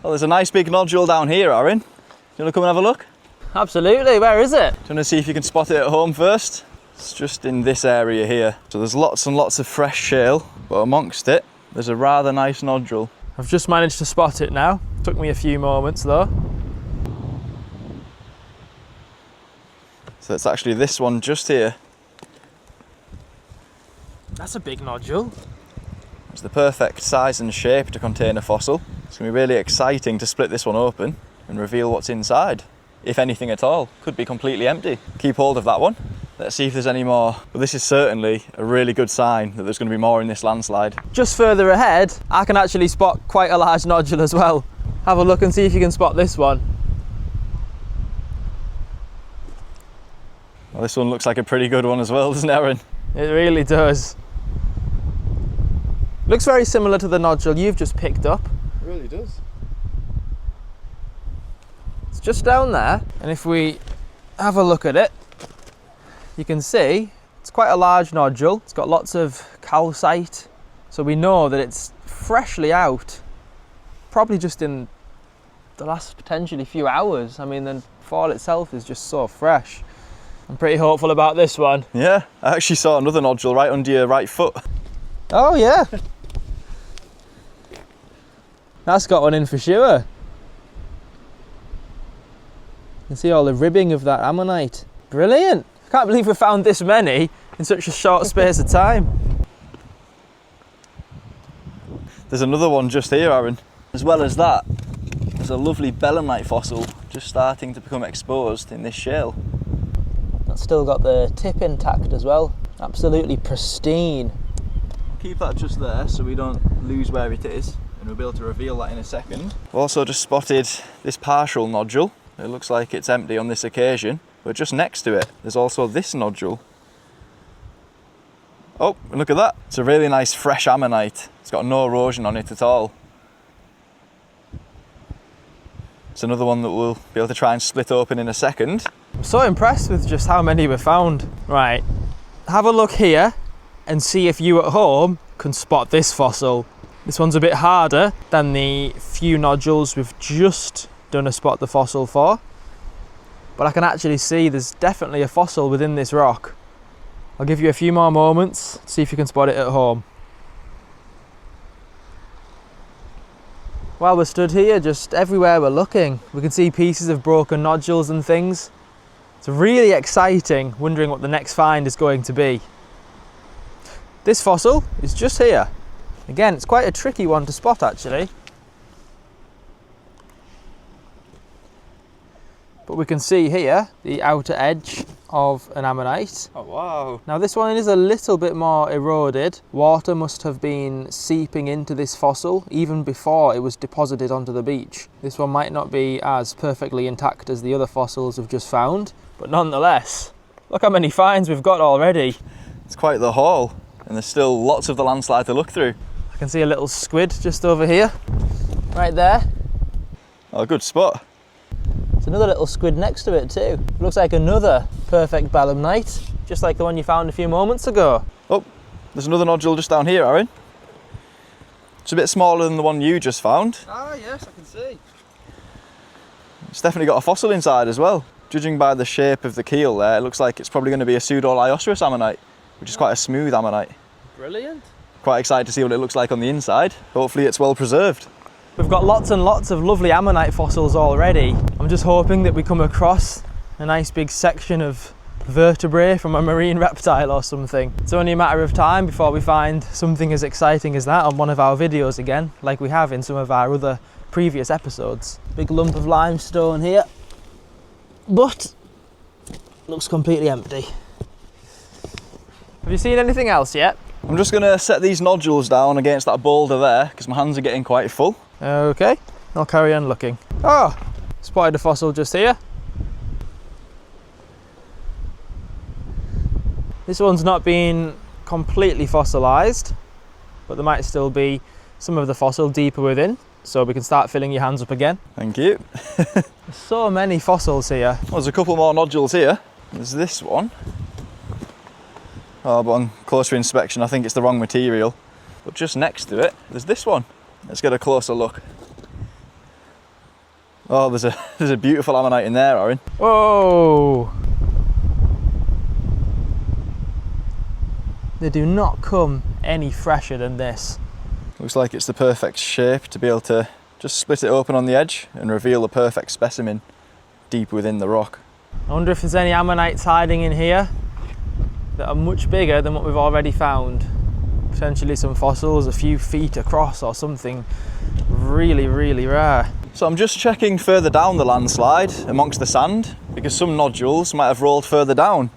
Well, there's a nice big nodule down here, Aaron. Do you want to come and have a look? Absolutely, where is it? Do you want to see if you can spot it at home first? It's just in this area here. So there's lots and lots of fresh shale, but amongst it, there's a rather nice nodule. I've just managed to spot it now. Took me a few moments though. So it's actually this one just here. That's a big nodule. It's the perfect size and shape to contain a fossil. It's going to be really exciting to split this one open and reveal what's inside, if anything at all. Could be completely empty. Keep hold of that one. Let's see if there's any more. But this is certainly a really good sign that there's going to be more in this landslide. Just further ahead, I can actually spot quite a large nodule as well. Have a look and see if you can spot this one. Well, this one looks like a pretty good one as well, doesn't it, Aaron? It really does. Looks very similar to the nodule you've just picked up. It really does. It's just down there, and if we have a look at it, you can see it's quite a large nodule. It's got lots of calcite, so we know that it's freshly out, probably just in the last potentially few hours. I mean, the fall itself is just so fresh. I'm pretty hopeful about this one. Yeah, I actually saw another nodule right under your right foot. Oh yeah. That's got one in for sure. You can see all the ribbing of that ammonite. Brilliant. I can't believe we found this many in such a short space of time. There's another one just here, Aaron. As well as that, there's a lovely belemnite fossil just starting to become exposed in this shale. That's still got the tip intact as well. Absolutely pristine. Keep that just there so we don't lose where it is, and we'll be able to reveal that in a second. We've also just spotted this partial nodule. It looks like it's empty on this occasion, but just next to it there's also this nodule. Oh, and look at that. It's a really nice fresh ammonite. It's got no erosion on it at all. It's another one that we'll be able to try and split open in a second. I'm so impressed with just how many we found. Right, have a look here and see if you at home can spot this fossil. This one's a bit harder than the few nodules we've just done a spot the fossil for, but I can actually see there's definitely a fossil within this rock. I'll give you a few more moments, see if you can spot it at home. While we're stood here, just everywhere we're looking, we can see pieces of broken nodules and things. It's really exciting, wondering what the next find is going to be. This fossil is just here. Again, it's quite a tricky one to spot actually. But we can see here the outer edge of an ammonite. Oh wow. Now this one is a little bit more eroded. Water must have been seeping into this fossil even before it was deposited onto the beach. This one might not be as perfectly intact as the other fossils we've just found, but nonetheless, look how many finds we've got already. It's quite the haul, and there's still lots of the landslide to look through. I can see a little squid just over here, right there. Oh, good spot. There's another little squid next to it too. Looks like another perfect belemnite, just like the one you found a few moments ago. Oh, there's another nodule just down here, Aaron. It's a bit smaller than the one you just found. Ah yes, I can see. It's definitely got a fossil inside as well. Judging by the shape of the keel there, it looks like it's probably going to be a pseudo-Lioceras ammonite, which is quite a smooth ammonite. Brilliant. Quite excited to see what it looks like on the inside. Hopefully it's well preserved. We've got lots and lots of lovely ammonite fossils already. I'm just hoping that we come across a nice big section of vertebrae from a marine reptile or something. It's only a matter of time before we find something as exciting as that on one of our videos again, like we have in some of our other previous episodes. Big lump of limestone here, but looks completely empty. Have you seen anything else yet? I'm just going to set these nodules down against that boulder there because my hands are getting quite full. Okay, I'll carry on looking. Oh, spotted a fossil just here. This one's not been completely fossilised, but there might still be some of the fossil deeper within, so we can start filling your hands up again. Thank you. There's so many fossils here. Well, there's a couple more nodules here. There's this one. Oh, but on closer inspection, I think it's the wrong material. But just next to it, there's this one. Let's get a closer look. Oh, there's a beautiful ammonite in there, Aaron. Whoa! They do not come any fresher than this. Looks like it's the perfect shape to be able to just split it open on the edge and reveal the perfect specimen deep within the rock. I wonder if there's any ammonites hiding in here that are much bigger than what we've already found. Potentially some fossils a few feet across or something really, really rare. So I'm just checking further down the landslide amongst the sand because some nodules might have rolled further down.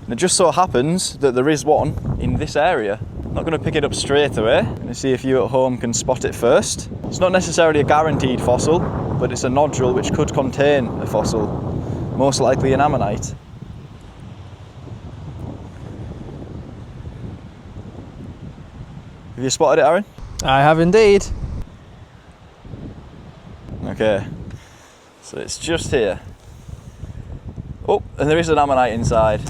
And it just so happens that there is one in this area. I'm not going to pick it up straight away. I'm going to see if you at home can spot it first. It's not necessarily a guaranteed fossil, but it's a nodule which could contain a fossil, most likely an ammonite. Have you spotted it, Aaron? I have indeed. Okay, so it's just here. Oh, and there is an ammonite inside,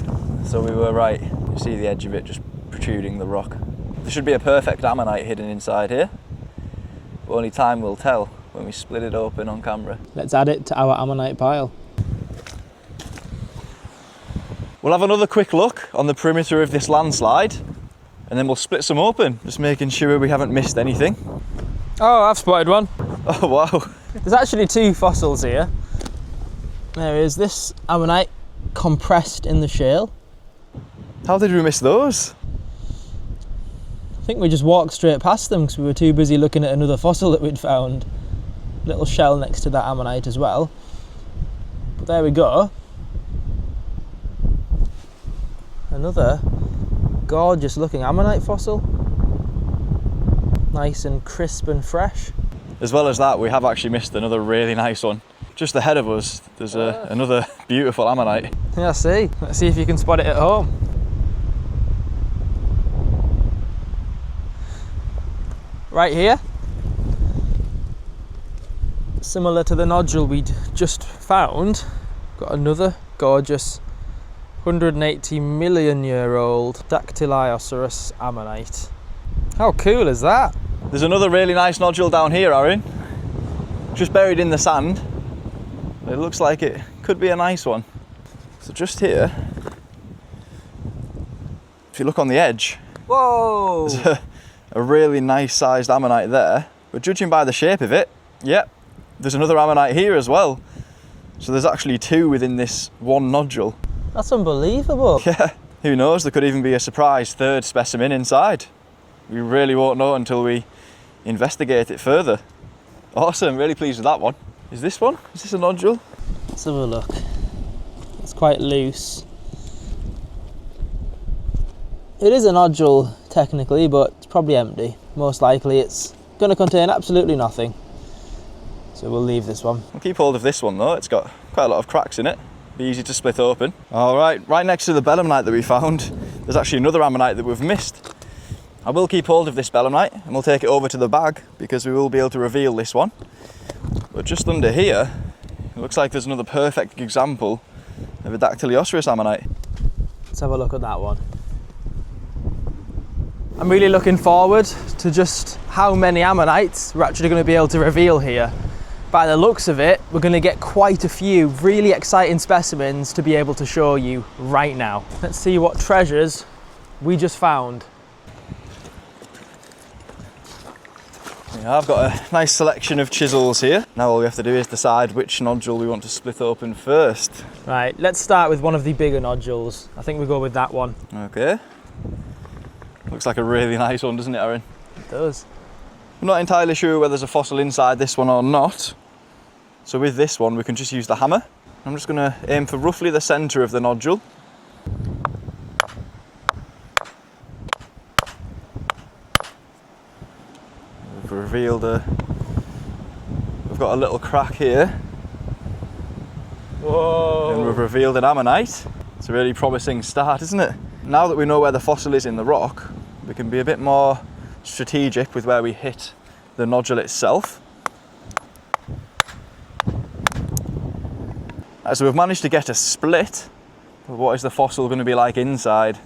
so we were right. You see the edge of it just protruding the rock. There should be a perfect ammonite hidden inside here, but only time will tell when we split it open on camera. Let's add it to our ammonite pile. We'll have another quick look on the perimeter of this landslide, and then we'll split some open, just making sure we haven't missed anything. Oh, I've spotted one. Oh wow. There's actually two fossils here. There is this ammonite compressed in the shale. How did we miss those? I think we just walked straight past them because we were too busy looking at another fossil that we'd found. Little shell next to that ammonite as well. But there we go. Another gorgeous looking ammonite fossil. Nice and crisp and fresh. As well as that, we have actually missed another really nice one. Just ahead of us, there's another beautiful ammonite. Yeah, see. Let's see if you can spot it at home. Right here. Similar to the nodule we'd just found, got another gorgeous 180 million year old Dactylioceras ammonite. How cool is that? There's another really nice nodule down here, Aaron. Just buried in the sand. It looks like it could be a nice one. So just here, if you look on the edge, Whoa! there's a really nice sized ammonite there. But judging by the shape of it, yep, there's another ammonite here as well. So there's actually two within this one nodule. That's unbelievable. Yeah, who knows, there could even be a surprise third specimen inside. We really won't know until we investigate it further. Awesome, really pleased with that one. Is this one? Is this a nodule? Let's have a look. It's quite loose. It is a nodule technically, but it's probably empty. Most likely it's going to contain absolutely nothing. So we'll leave this one. We'll keep hold of this one though, it's got quite a lot of cracks in it. Be easy to split open. Alright, right next to the belemnite that we found, there's actually another ammonite that we've missed. I will keep hold of this belemnite and we'll take it over to the bag because we will be able to reveal this one. But just under here, it looks like there's another perfect example of a Dactylioceras ammonite. Let's have a look at that one. I'm really looking forward to just how many ammonites we're actually going to be able to reveal here. By the looks of it, we're going to get quite a few really exciting specimens to be able to show you right now. Let's see what treasures we just found. Yeah, I've got a nice selection of chisels here. Now all we have to do is decide which nodule we want to split open first. Right, let's start with one of the bigger nodules. I think we go with that one. Okay. Looks like a really nice one, doesn't it, Aaron? It does. I'm not entirely sure whether there's a fossil inside this one or not. So with this one, we can just use the hammer. I'm just going to aim for roughly the centre of the nodule. We've revealed we've got a little crack here. Whoa! And we've revealed an ammonite. It's a really promising start, isn't it? Now that we know where the fossil is in the rock, we can be a bit more strategic with where we hit the nodule itself. So we've managed to get a split, but what is the fossil going to be like inside?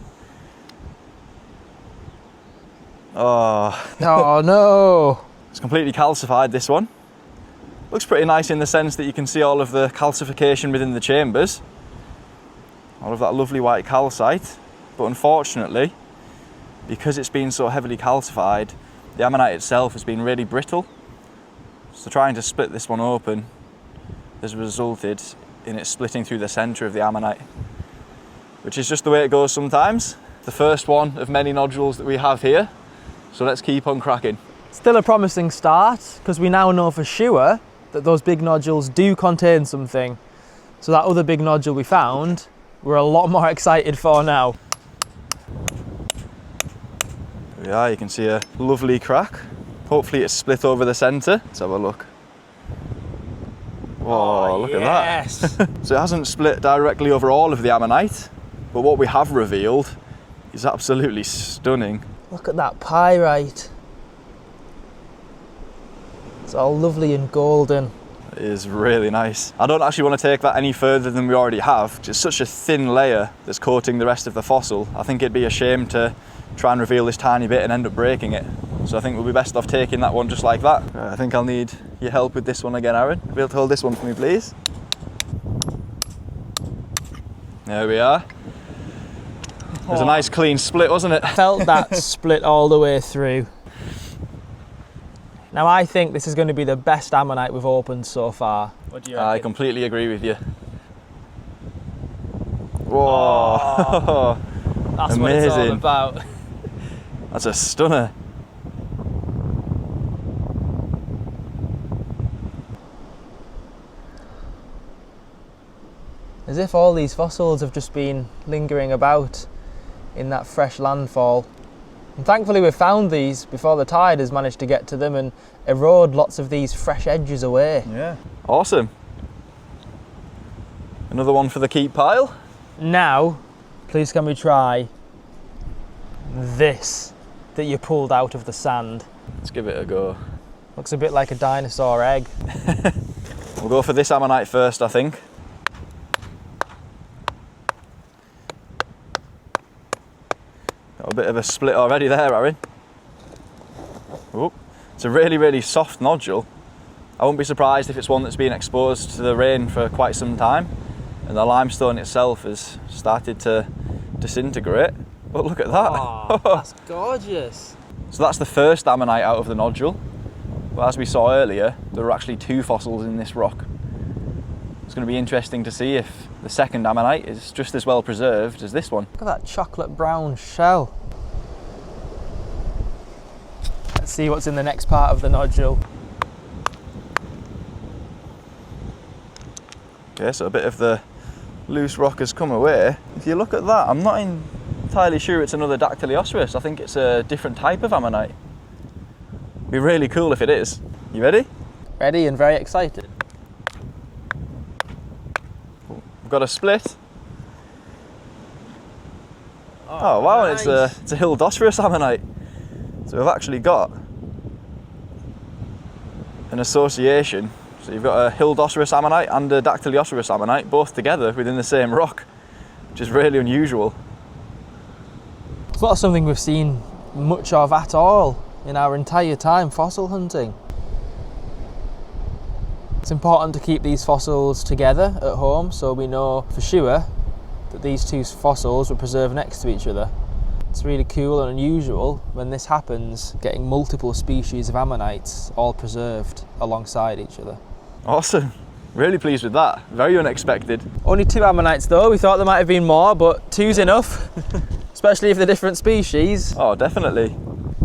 Oh, Oh no! it's completely calcified, this one. Looks pretty nice in the sense that you can see all of the calcification within the chambers. All of that lovely white calcite. But unfortunately, because it's been so heavily calcified, the ammonite itself has been really brittle. So trying to split this one open has resulted in it splitting through the centre of the ammonite, which is just the way it goes sometimes. The first one of many nodules that we have here. So let's keep on cracking. Still a promising start, because we now know for sure that those big nodules do contain something. So that other big nodule we found, we're a lot more excited for now. Yeah, you can see a lovely crack. Hopefully it's split over the centre. Let's have a look. Whoa, look yes. at that. So it hasn't split directly over all of the ammonite, but what we have revealed is absolutely stunning. Look at that pyrite. It's all lovely and golden. It is really nice. I don't actually want to take that any further than we already have. It's such a thin layer that's coating the rest of the fossil. I think it'd be a shame to try and reveal this tiny bit and end up breaking it. So I think we'll be best off taking that one just like that. I think I'll need your help with this one again, Aaron. Be able to hold this one for me, please? There we are. It was a nice clean split, wasn't it? Felt that split all the way through. Now I think this is going to be the best ammonite we've opened so far. What do you reckon? I completely agree with you. Whoa! Oh, that's what it's all about. That's a stunner. As if all these fossils have just been lingering about in that fresh landfall. And thankfully we've found these before the tide has managed to get to them and erode lots of these fresh edges away. Yeah. Awesome. Another one for the keep pile. Now, please can we try this that you pulled out of the sand? Let's give it a go. Looks a bit like a dinosaur egg. We'll go for this ammonite first, I think. Got a bit of a split already there, Aaron. Oh, it's a really, really soft nodule. I won't be surprised if it's one that's been exposed to the rain for quite some time and the limestone itself has started to disintegrate. But look at that. Oh, that's gorgeous. So that's the first ammonite out of the nodule. But as we saw earlier, there were actually 2 fossils in this rock. It's going to be interesting to see if the second ammonite is just as well preserved as this one. Look at that chocolate brown shell. Let's see what's in the next part of the nodule. Okay, so a bit of the loose rock has come away. If you look at that, I'm not entirely sure it's another Dactylioceras. I think it's a different type of ammonite. It'd be really cool if it is. You ready? Ready and very excited. We've got a split. Oh wow, nice. it's a Hildoceras ammonite. So we've actually got an association. So you've got a Hildoceras ammonite and a Dactylioceras ammonite both together within the same rock, which is really unusual. It's not something we've seen much of at all in our entire time fossil hunting. It's important to keep these fossils together at home so we know for sure that these 2 fossils were preserved next to each other. It's really cool and unusual when this happens, getting multiple species of ammonites all preserved alongside each other. Awesome. Really pleased with that. Very unexpected. Only 2 ammonites though, we thought there might have been more, but 2's enough, especially if they're different species. Oh, definitely.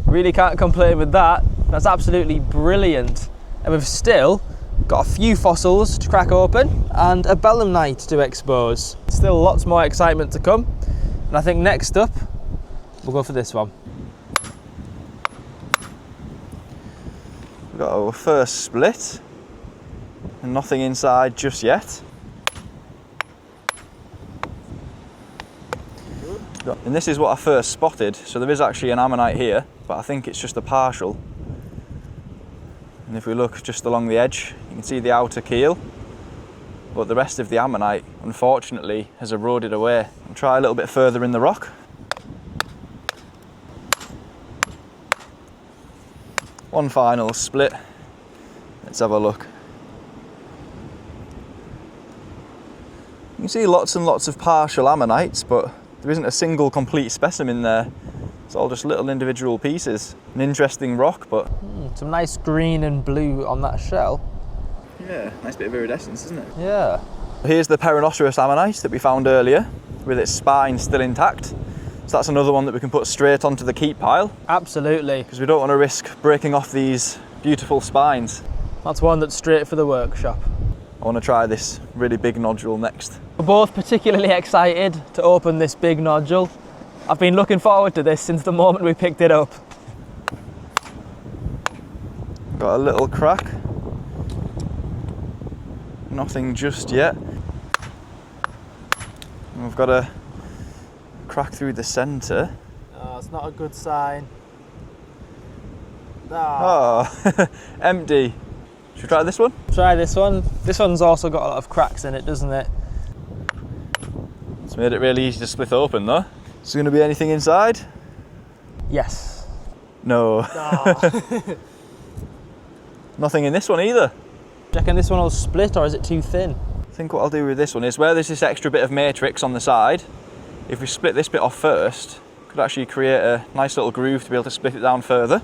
Really can't complain with that. That's absolutely brilliant. And we've still got a few fossils to crack open and a belemnite to expose. Still lots more excitement to come. And I think next up, we'll go for this one. We've got our first split and nothing inside just yet. And this is what I first spotted. So there is actually an ammonite here, but I think it's just a partial. And if we look just along the edge, you can see the outer keel, but the rest of the ammonite, unfortunately, has eroded away. I'll try a little bit further in the rock. One final split. Let's have a look. You can see lots and lots of partial ammonites, but there isn't a single complete specimen there. It's all just little individual pieces. An interesting rock, but... some nice green and blue on that shell. Yeah, nice bit of iridescence, isn't it? Yeah. Here's the Perrenoceros ammonite that we found earlier, with its spine still intact. So that's another one that we can put straight onto the keep pile. Absolutely. Because we don't want to risk breaking off these beautiful spines. That's one that's straight for the workshop. I want to try this really big nodule next. We're both particularly excited to open this big nodule. I've been looking forward to this since the moment we picked it up. Got a little crack. Nothing just yet. And we've got a crack through the centre. Oh, it's not a good sign. Oh, empty. Should we try this one? Try this one. This one's also got a lot of cracks in it, doesn't it? It's made it really easy to split open though. Is there going to be anything inside? Yes. No. Nothing in this one either. Do you reckon this one will split, or is it too thin? I think what I'll do with this one is where there's this extra bit of matrix on the side, if we split this bit off first, could actually create a nice little groove to be able to split it down further.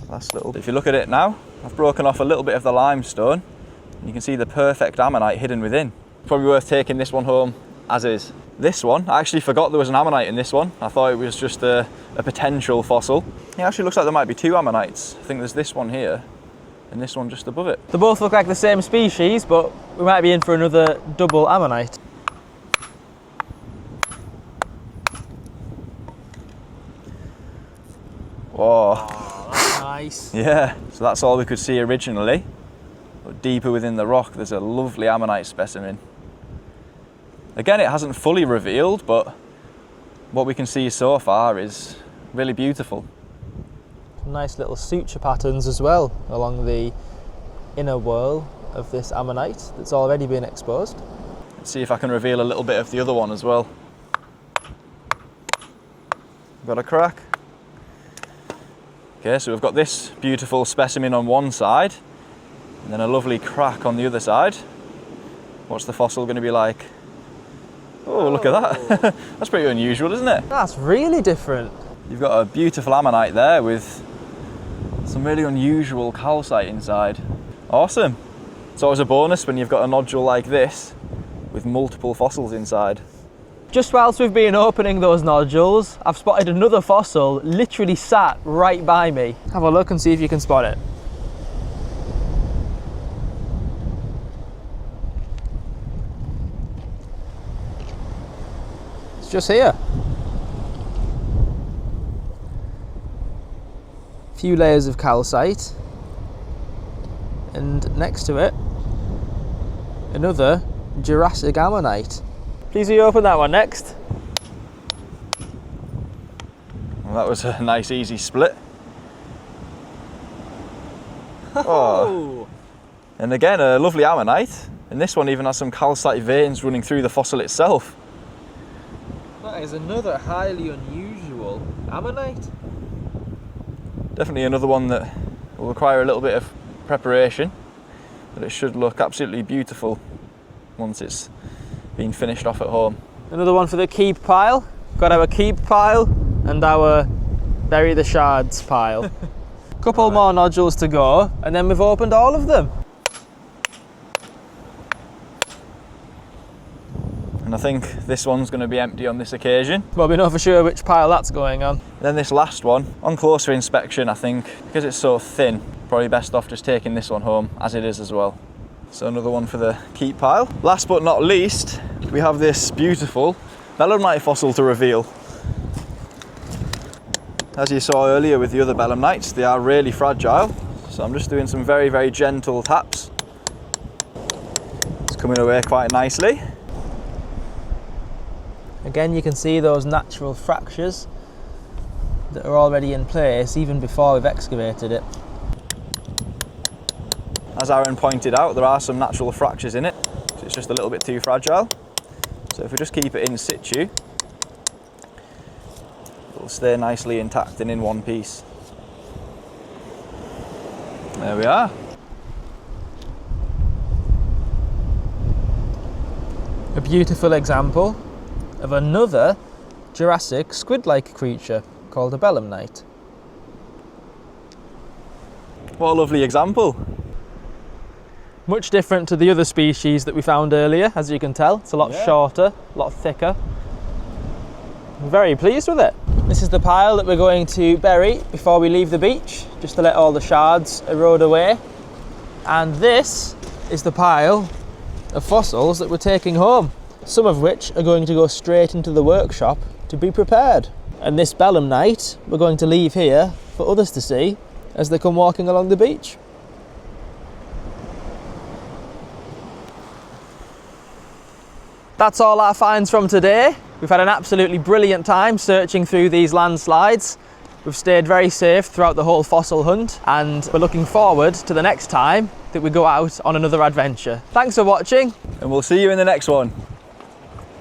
Last little. If you look at it now, I've broken off a little bit of the limestone, and you can see the perfect ammonite hidden within. Probably worth taking this one home as is. This one, I actually forgot there was an ammonite in this one. I thought it was just a potential fossil. It actually looks like there might be two ammonites. I think there's this one here and this one just above it. They both look like the same species, but we might be in for another double ammonite. Whoa. Oh, that's nice. Yeah, so that's all we could see originally. But deeper within the rock, there's a lovely ammonite specimen. Again, it hasn't fully revealed, but what we can see so far is really beautiful. Nice little suture patterns as well along the inner whorl of this ammonite that's already been exposed. Let's see if I can reveal a little bit of the other one as well. Got a crack. Okay, so we've got this beautiful specimen on one side and then a lovely crack on the other side. What's the fossil going to be like? Oh, look at that. That's pretty unusual, isn't it? That's really different. You've got a beautiful ammonite there with some really unusual calcite inside. Awesome. It's always a bonus when you've got a nodule like this with multiple fossils inside. Just whilst we've been opening those nodules, I've spotted another fossil literally sat right by me. Have a look and see if you can spot it. It's just here. A few layers of calcite, and next to it, another Jurassic ammonite. Please will you open that one next? Well, that was a nice easy split. Oh. And again, a lovely ammonite, and this one even has some calcite veins running through the fossil itself. That is another highly unusual ammonite. Definitely another one that will require a little bit of preparation, but it should look absolutely beautiful once it's been finished off at home. Another one for the keep pile. Got our keep pile and our bury the shards pile. Couple more nodules to go, and then we've opened all of them. And I think this one's going to be empty on this occasion. Well, we know for sure which pile that's going on. Then this last one, on closer inspection, I think, because it's so thin, probably best off just taking this one home as it is as well. So another one for the keep pile. Last but not least, we have this beautiful belemnite fossil to reveal. As you saw earlier with the other belemnites, they are really fragile. So I'm just doing some very, very gentle taps. It's coming away quite nicely. Again, you can see those natural fractures that are already in place even before we've excavated it. As Aaron pointed out, there are some natural fractures in it, so it's just a little bit too fragile. So if we just keep it in situ, it'll stay nicely intact and in one piece. There we are. beautiful example of another Jurassic squid-like creature called a belemnite. What a lovely example. Much different to the other species that we found earlier, as you can tell. It's a lot shorter, a lot thicker. I'm very pleased with it. This is the pile that we're going to bury before we leave the beach, just to let all the shards erode away. And this is the pile of fossils that we're taking home, some of which are going to go straight into the workshop to be prepared. And this belemnite we're going to leave here for others to see as they come walking along the beach. That's all our finds from today. We've had an absolutely brilliant time searching through these landslides. We've stayed very safe throughout the whole fossil hunt, and we're looking forward to the next time that we go out on another adventure. Thanks for watching. And we'll see you in the next one.